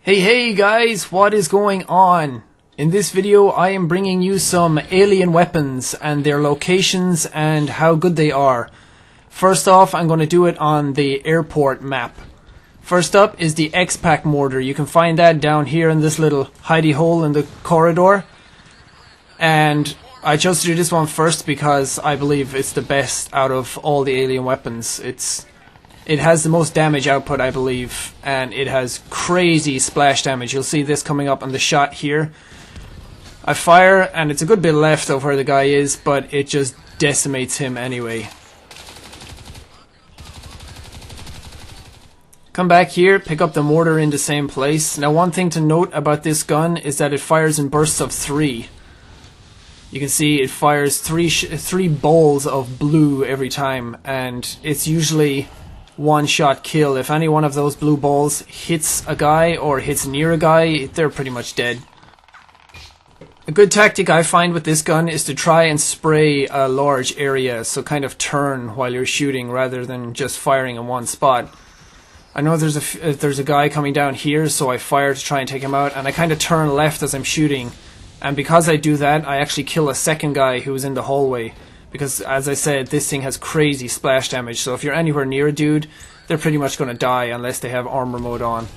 Hey guys, what is going on? In this video I am bringing you some alien weapons and their locations and how good they are. First off, I'm going to do it on the airport map. First up is the X-Pac mortar. You can find that down here in this little hidey hole in the corridor. And I chose to do this one first because I believe it's the best out of all the alien weapons. It has the most damage output, I believe, and it has crazy splash damage. You'll see this coming up on the shot here. I fire, and it's a good bit left of where the guy is, but it just decimates him anyway. Come back here, pick up the mortar in the same place. Now, one thing to note about this gun is that it fires in bursts of 3. You can see it fires three balls of blue every time, and it's usually one-shot kill. If any one of those blue balls hits a guy or hits near a guy, they're pretty much dead. A good tactic I find with this gun is to try and spray a large area, so kind of turn while you're shooting rather than just firing in one spot. I know there's a guy coming down here, so I fire to try and take him out, and I kind of turn left as I'm shooting, and because I do that, I actually kill a second guy who was in the hallway. Because, as I said, this thing has crazy splash damage, so if you're anywhere near a dude, they're pretty much going to die unless they have armor mode on.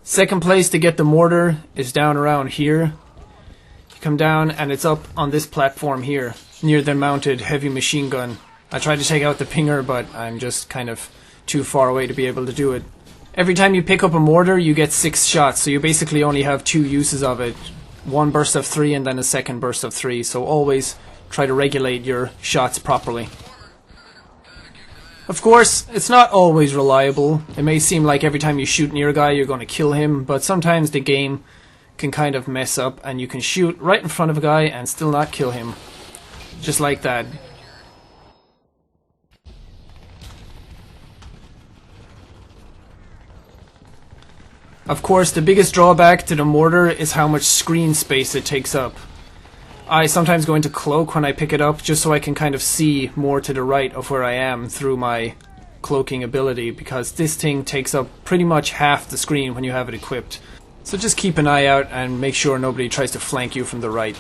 Second place to get the mortar is down around here. You come down and it's up on this platform here, near the mounted heavy machine gun. I tried to take out the pinger, but I'm just kind of too far away to be able to do it. Every time you pick up a mortar, you get 6 shots, so you basically only have 2 uses of it. One burst of 3 and then a second burst of 3, so always try to regulate your shots properly. Of course, it's not always reliable. It may seem like every time you shoot near a guy you're going to kill him, but sometimes the game can kind of mess up and you can shoot right in front of a guy and still not kill him. Just like that. Of course, the biggest drawback to the mortar is how much screen space it takes up. I sometimes go into cloak when I pick it up just so I can kind of see more to the right of where I am through my cloaking ability, because this thing takes up pretty much half the screen when you have it equipped. So just keep an eye out and make sure nobody tries to flank you from the right.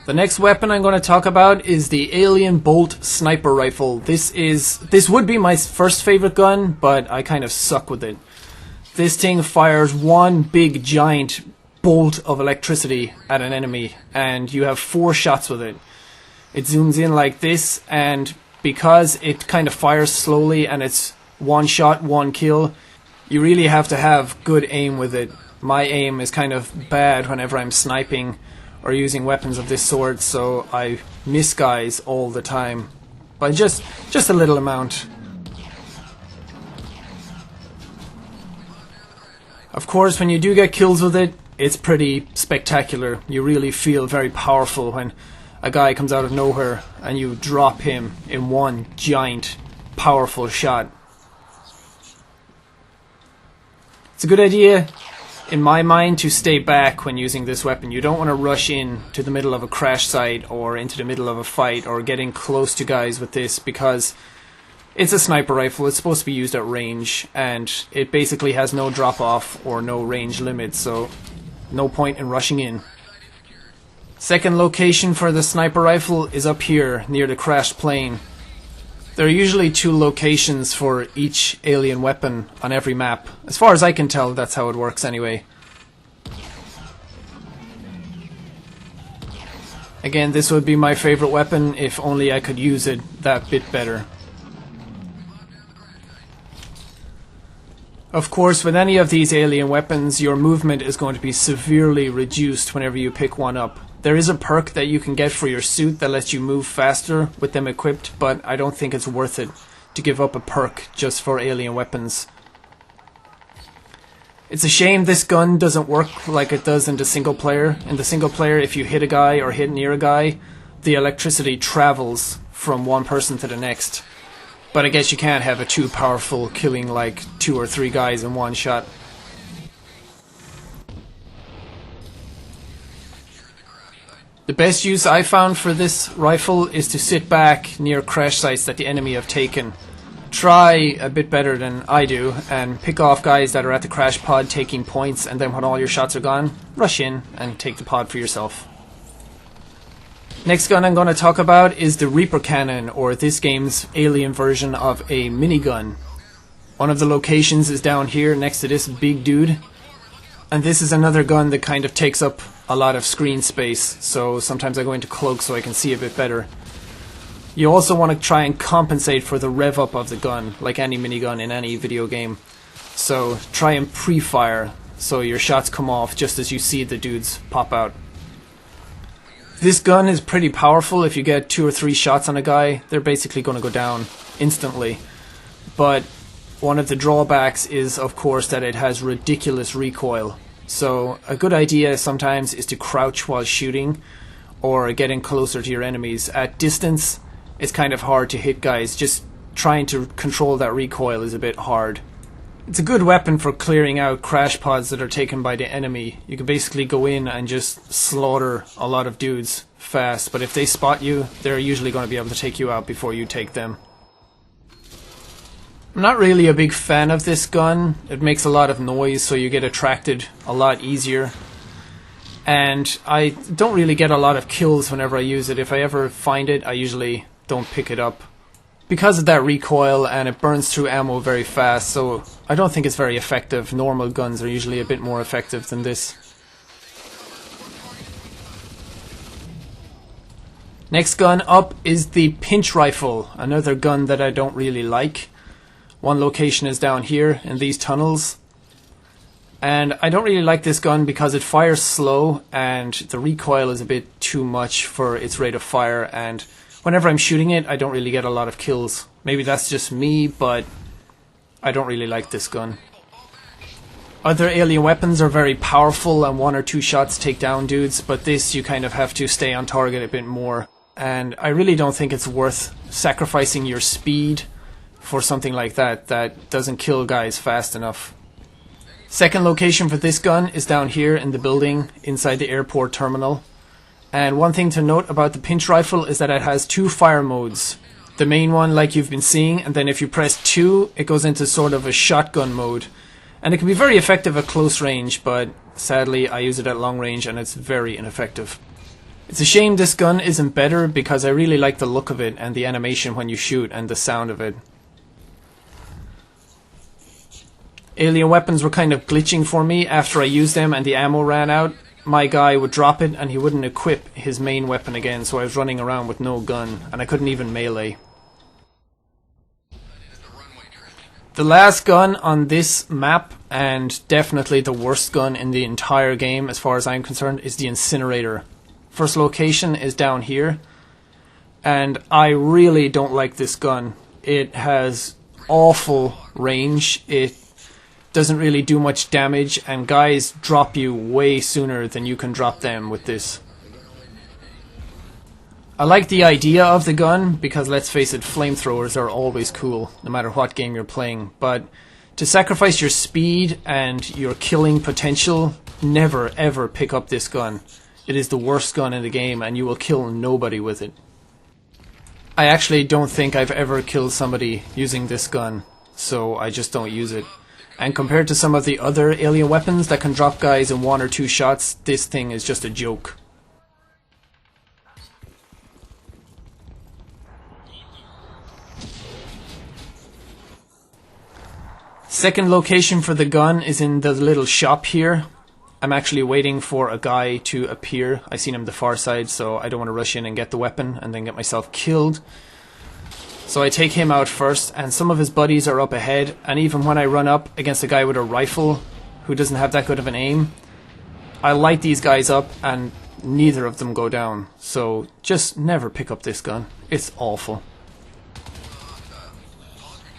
The next weapon I'm going to talk about is the Alien Bolt Sniper Rifle. This would be my first favorite gun, but I kind of suck with it. This thing fires one big giant bolt of electricity at an enemy, and you have 4 shots with it. It zooms in like this, and because it kind of fires slowly and it's one shot, one kill, you really have to have good aim with it. My aim is kind of bad whenever I'm sniping or using weapons of this sort, so I miss guys all the time. By just a little amount. Of course, when you do get kills with it, it's pretty spectacular. You really feel very powerful when a guy comes out of nowhere and you drop him in one giant, powerful shot. It's a good idea, in my mind, to stay back when using this weapon. You don't want to rush in to the middle of a crash site or into the middle of a fight or getting close to guys with this, because it's a sniper rifle. It's supposed to be used at range, and it basically has no drop off or no range limit, so no point in rushing in. Second location for the sniper rifle is up here near the crashed plane. There are usually 2 locations for each alien weapon on every map. As far as I can tell, that's how it works anyway. Again, this would be my favorite weapon if only I could use it that bit better. Of course, with any of these alien weapons, your movement is going to be severely reduced whenever you pick one up. There is a perk that you can get for your suit that lets you move faster with them equipped, but I don't think it's worth it to give up a perk just for alien weapons. It's a shame this gun doesn't work like it does in the single player. In the single player, if you hit a guy or hit near a guy, the electricity travels from one person to the next. But I guess you can't have it too powerful, killing like 2 or 3 guys in one shot. The best use I found for this rifle is to sit back near crash sites that the enemy have taken. Try a bit better than I do and pick off guys that are at the crash pod taking points, and then when all your shots are gone, rush in and take the pod for yourself. Next gun I'm going to talk about is the Reaper Cannon, or this game's alien version of a minigun. One of the locations is down here next to this big dude. And this is another gun that kind of takes up a lot of screen space, so sometimes I go into cloak so I can see a bit better. You also want to try and compensate for the rev up of the gun, like any minigun in any video game. So try and pre-fire so your shots come off just as you see the dudes pop out. This gun is pretty powerful. If you get 2 or 3 shots on a guy, they're basically going to go down instantly. But one of the drawbacks is, of course, that it has ridiculous recoil. So a good idea sometimes is to crouch while shooting or getting closer to your enemies. At distance, it's kind of hard to hit guys. Just trying to control that recoil is a bit hard. It's a good weapon for clearing out crash pods that are taken by the enemy. You can basically go in and just slaughter a lot of dudes fast, but if they spot you, they're usually going to be able to take you out before you take them. I'm not really a big fan of this gun. It makes a lot of noise, so you get attracted a lot easier. And I don't really get a lot of kills whenever I use it. If I ever find it, I usually don't pick it up because of that recoil, and it burns through ammo very fast, so I don't think it's very effective. Normal guns are usually a bit more effective than this. Next gun up is the pinch rifle, another gun that I don't really like. One location is down here in these tunnels, and I don't really like this gun because it fires slow and the recoil is a bit too much for its rate of fire, and whenever I'm shooting it I don't really get a lot of kills. Maybe that's just me, but I don't really like this gun. Other alien weapons are very powerful and 1 or 2 shots take down dudes, but this you kind of have to stay on target a bit more, and I really don't think it's worth sacrificing your speed for something like that doesn't kill guys fast enough. Second location for this gun is down here in the building inside the airport terminal. And one thing to note about the pinch rifle is that it has 2 fire modes. The main one, like you've been seeing, and then if you press 2 it goes into sort of a shotgun mode. And it can be very effective at close range, but sadly I use it at long range and it's very ineffective. It's a shame this gun isn't better because I really like the look of it and the animation when you shoot and the sound of it. Alien weapons were kind of glitching for me after I used them and the ammo ran out. My guy would drop it and he wouldn't equip his main weapon again, so I was running around with no gun and I couldn't even melee. The last gun on this map, and definitely the worst gun in the entire game as far as I'm concerned, is the Incinerator. First location is down here, and I really don't like this gun. It has awful range. It doesn't really do much damage, and guys drop you way sooner than you can drop them with this. I like the idea of the gun because, let's face it, flamethrowers are always cool no matter what game you're playing, but to sacrifice your speed and your killing potential, never ever pick up this gun. It is the worst gun in the game and you will kill nobody with it. I actually don't think I've ever killed somebody using this gun, so I just don't use it. And compared to some of the other alien weapons that can drop guys in 1 or 2 shots, this thing is just a joke. Second location for the gun is in the little shop here. I'm actually waiting for a guy to appear. I seen him the far side, so I don't want to rush in and get the weapon and then get myself killed. So I take him out first, and some of his buddies are up ahead, and even when I run up against a guy with a rifle who doesn't have that good of an aim, I light these guys up and neither of them go down. So just never pick up this gun. It's awful.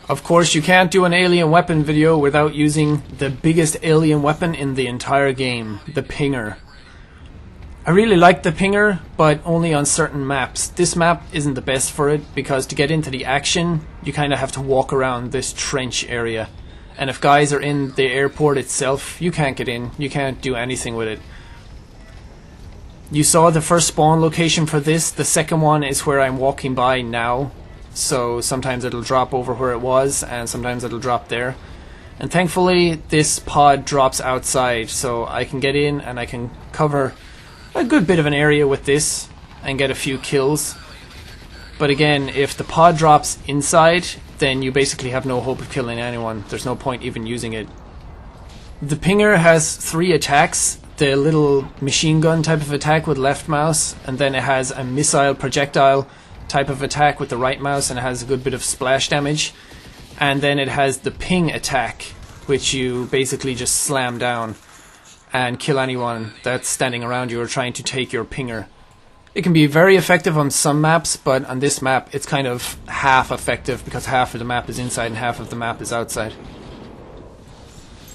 Of course, you can't do an alien weapon video without using the biggest alien weapon in the entire game, the pinger. I really like the pinger, but only on certain maps. This map isn't the best for it, because to get into the action, you kind of have to walk around this trench area. And if guys are in the airport itself, you can't get in, you can't do anything with it. You saw the first spawn location for this. The second one is where I'm walking by now. So sometimes it'll drop over where it was, and sometimes it'll drop there. And thankfully this pod drops outside, so I can get in and I can cover a good bit of an area with this and get a few kills. But again, if the pod drops inside, then you basically have no hope of killing anyone. There's no point even using it. The pinger has 3 attacks. The little machine gun type of attack with left mouse, and then it has a missile projectile type of attack with the right mouse, and it has a good bit of splash damage. And then it has the ping attack, which you basically just slam down and kill anyone that's standing around you or trying to take your pinger. It can be very effective on some maps, but on this map it's kind of half effective because half of the map is inside and half of the map is outside.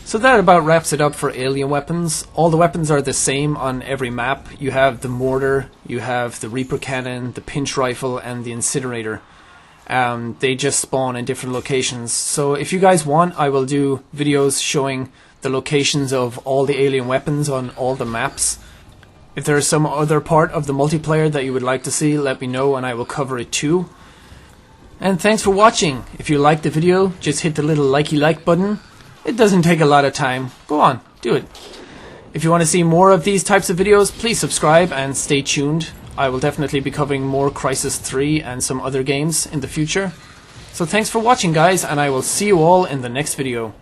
So that about wraps it up for alien weapons. All the weapons are the same on every map. You have the Mortar, you have the Reaper Cannon, the Pinch Rifle, and the Incinerator. They just spawn in different locations. So if you guys want, I will do videos showing the locations of all the alien weapons on all the maps. If there is some other part of the multiplayer that you would like to see, let me know and I will cover it too. And thanks for watching. If you liked the video, just hit the little likey like button. It doesn't take a lot of time. Go on, do it. If you want to see more of these types of videos, please subscribe and stay tuned. I will definitely be covering more Crysis 3 and some other games in the future. So thanks for watching guys, and I will see you all in the next video.